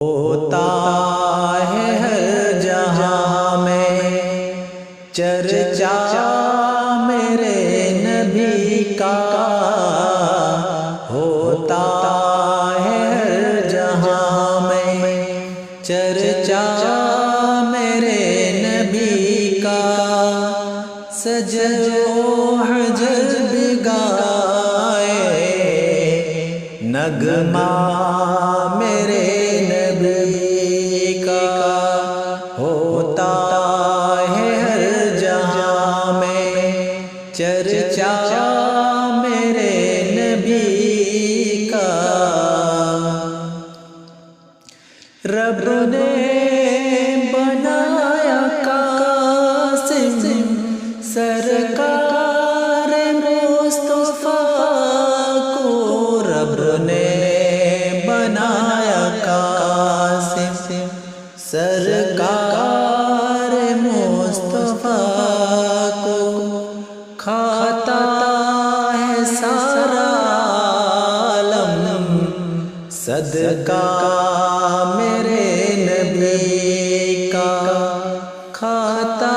ہوتا ہے ہر جہاں میں چرچا میرے نبی کا، ہوتا ہے ہر جہاں میں چرچا میرے نبی کا، سجد و حجر بگائے نغمہ میرے نبی کا، ہوتا ہے ہر جہاں میں چرچا میرے نبی کا۔ رب نے بنایا قاسم سرکار مصطفیٰ کو، رب نے بنایا قاسم سرکار مصطفیٰ کو، کھاتا ہے سارا عالم صدقہ میرے نبی کا، کھاتا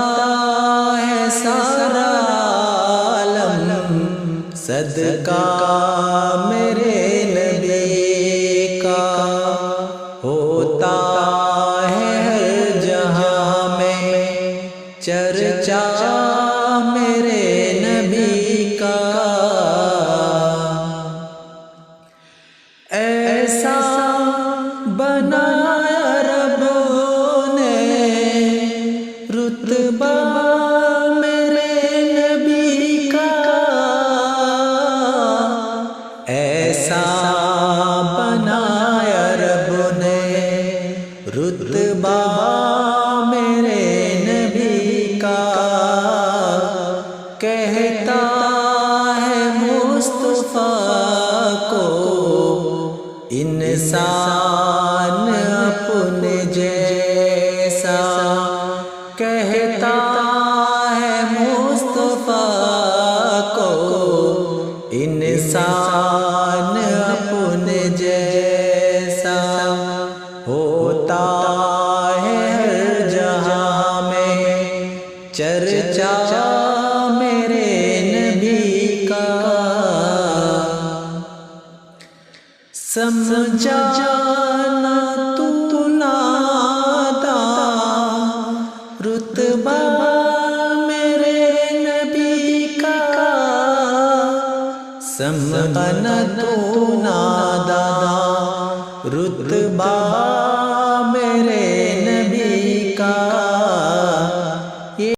ہے سارا عالم صدقہ میرے نبی کا، ہوتا ہے ہر جہاں میں چرچا میرے نبی کا۔ ایسا بنایا رب نے رتبہ میرے نبی کا، ایسا بنایا رب نے رتبہ میرے نبی کا، کہتا ہے مصطفیٰ کو انسان اپنے جیسا، کہتا ہے مصطفیٰ کو انسان اپنے جیسا، ہوتا ہے ہر جہاں میں چرچا میرے نبی کا۔ سمجھا